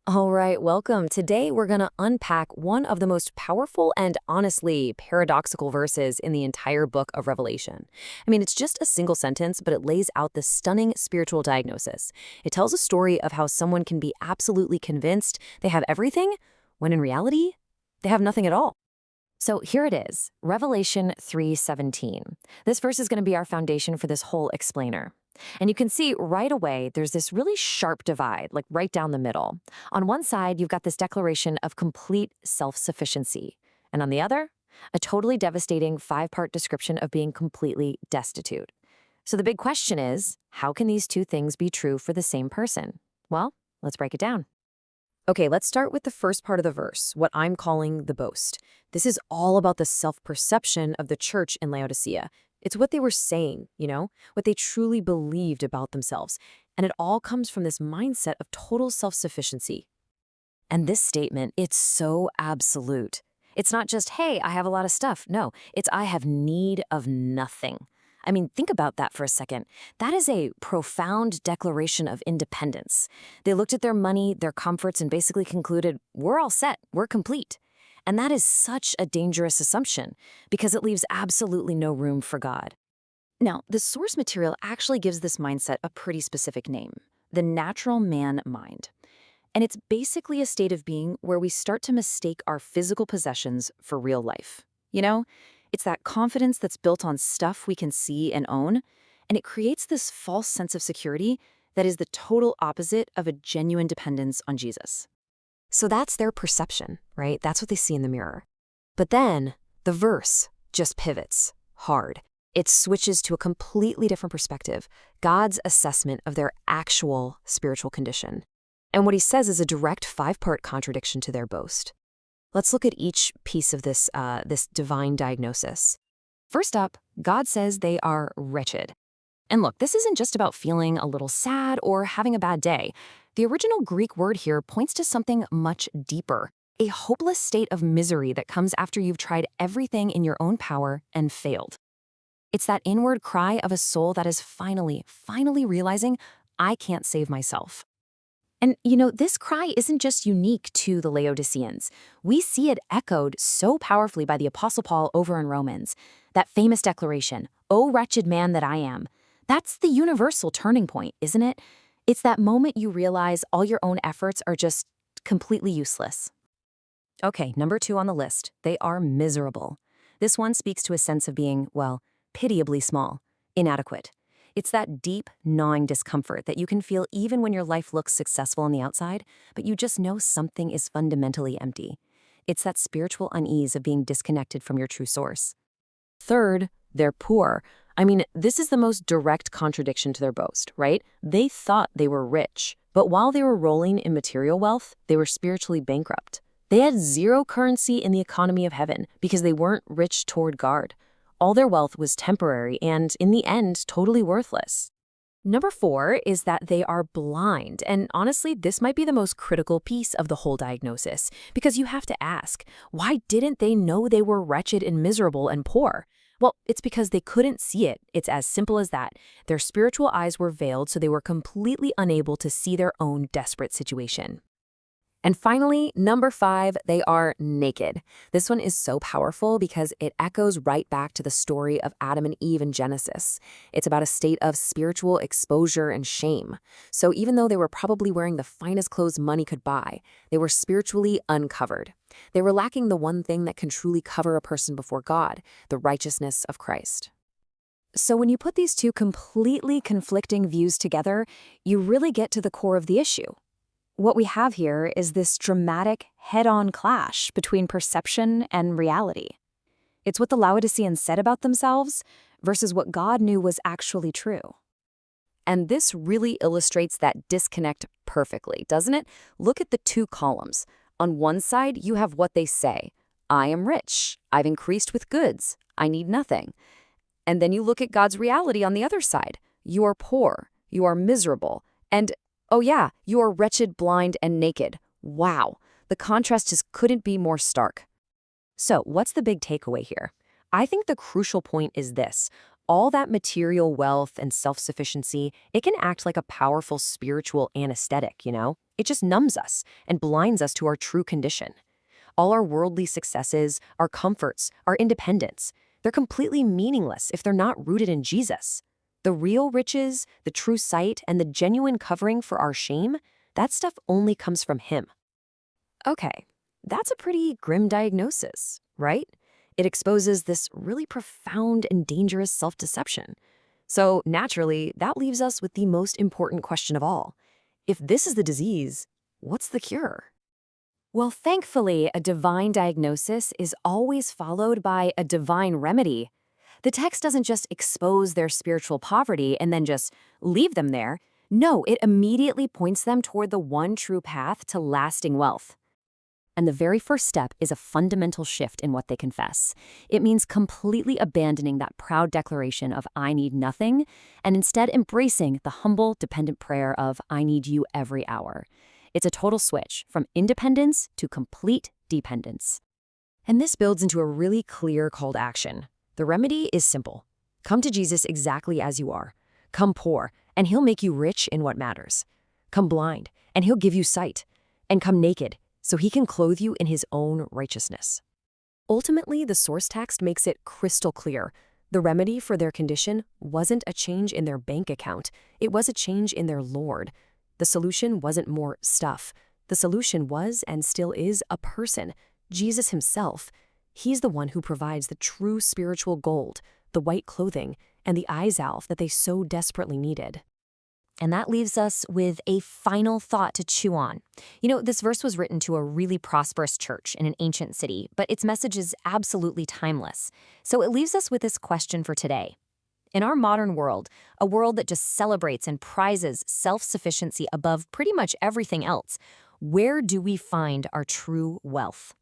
All right, welcome. Today we're going to unpack one of the most powerful and honestly paradoxical verses in the entire book of Revelation. I mean, it's just a single sentence, but it lays out this stunning spiritual diagnosis. It tells a story of how someone can be absolutely convinced they have everything, when in reality, they have nothing at all. So here it is, Revelation 3:17. This verse is going to be our foundation for this whole explainer. And you can see right away there's this really sharp divide, like right down the middle. On one side, you've got this declaration of complete self-sufficiency. And on the other, a totally devastating five-part description of being completely destitute. So the big question is, how can these two things be true for the same person? Well, let's break it down. Okay, let's start with the first part of the verse, what I'm calling the boast. This is all about the self-perception of the church in Laodicea. It's what they were saying, what they truly believed about themselves. And it all comes from this mindset of total self-sufficiency. And this statement, it's so absolute. It's not just, hey, I have a lot of stuff. No, it's I have need of nothing. I mean, think about that for a second. That is a profound declaration of independence. They looked at their money, their comforts, and basically concluded, we're all set, we're complete. And that is such a dangerous assumption because it leaves absolutely no room for God. Now, the source material actually gives this mindset a pretty specific name, the natural man mind. And it's basically a state of being where we start to mistake our physical possessions for real life. It's that confidence that's built on stuff we can see and own, and it creates this false sense of security that is the total opposite of a genuine dependence on Jesus. So that's their perception, right? That's what they see in the mirror. But then the verse just pivots hard. It switches to a completely different perspective, God's assessment of their actual spiritual condition. And what he says is a direct five-part contradiction to their boast. Let's look at each piece of this divine diagnosis. First up, God says they are wretched. And look, this isn't just about feeling a little sad or having a bad day. The original Greek word here points to something much deeper, a hopeless state of misery that comes after you've tried everything in your own power and failed. It's that inward cry of a soul that is finally realizing, I can't save myself. And this cry isn't just unique to the Laodiceans. We see it echoed so powerfully by the Apostle Paul over in Romans. That famous declaration, "O wretched man that I am." That's the universal turning point, isn't it? It's that moment you realize all your own efforts are just completely useless. Okay, number 2 on the list. They are miserable. This one speaks to a sense of being, well, pitiably small, inadequate. It's that deep, gnawing discomfort that you can feel even when your life looks successful on the outside, but you just know something is fundamentally empty. It's that spiritual unease of being disconnected from your true source. Third, they're poor. I mean, this is the most direct contradiction to their boast, right? They thought they were rich, but while they were rolling in material wealth, they were spiritually bankrupt. They had zero currency in the economy of heaven because they weren't rich toward God. All their wealth was temporary and, in the end, totally worthless. Number 4 is that they are blind. And honestly, this might be the most critical piece of the whole diagnosis, because you have to ask, why didn't they know they were wretched and miserable and poor? Well, it's because they couldn't see it. It's as simple as that. Their spiritual eyes were veiled, so they were completely unable to see their own desperate situation. And finally, number 5, they are naked. This one is so powerful because it echoes right back to the story of Adam and Eve in Genesis. It's about a state of spiritual exposure and shame. So even though they were probably wearing the finest clothes money could buy, they were spiritually uncovered. They were lacking the one thing that can truly cover a person before God, the righteousness of Christ. So when you put these two completely conflicting views together, you really get to the core of the issue. What we have here is this dramatic head-on clash between perception and reality. It's what the Laodiceans said about themselves versus what God knew was actually true. And this really illustrates that disconnect perfectly, doesn't it? Look at the two columns. On one side, you have what they say. I am rich. I've increased with goods. I need nothing. And then you look at God's reality on the other side. You are poor. You are miserable. And oh yeah, you are wretched, blind, and naked. Wow, the contrast just couldn't be more stark. So what's the big takeaway here? I think the crucial point is this. All that material wealth and self-sufficiency, it can act like a powerful spiritual anesthetic. It just numbs us and blinds us to our true condition. All our worldly successes, our comforts, our independence, they're completely meaningless if they're not rooted in Jesus. The real riches, the true sight, and the genuine covering for our shame, that stuff only comes from Him. Okay, that's a pretty grim diagnosis, right? It exposes this really profound and dangerous self-deception. So naturally, that leaves us with the most important question of all. If this is the disease, what's the cure? Well, thankfully, a divine diagnosis is always followed by a divine remedy. The text doesn't just expose their spiritual poverty and then just leave them there. No, it immediately points them toward the one true path to lasting wealth. And the very first step is a fundamental shift in what they confess. It means completely abandoning that proud declaration of "I need nothing" and instead embracing the humble, dependent prayer of "I need you every hour." It's a total switch from independence to complete dependence. And this builds into a really clear call to action. The remedy is simple. Come to Jesus exactly as you are. Come poor, and He'll make you rich in what matters. Come blind, and He'll give you sight. And come naked, so He can clothe you in His own righteousness. Ultimately, the source text makes it crystal clear. The remedy for their condition wasn't a change in their bank account. It was a change in their Lord. The solution wasn't more stuff. The solution was and still is a person, Jesus Himself. He's the one who provides the true spiritual gold, the white clothing, and the eye salve that they so desperately needed. And that leaves us with a final thought to chew on. This verse was written to a really prosperous church in an ancient city, but its message is absolutely timeless. So it leaves us with this question for today. In our modern world, a world that just celebrates and prizes self-sufficiency above pretty much everything else, where do we find our true wealth?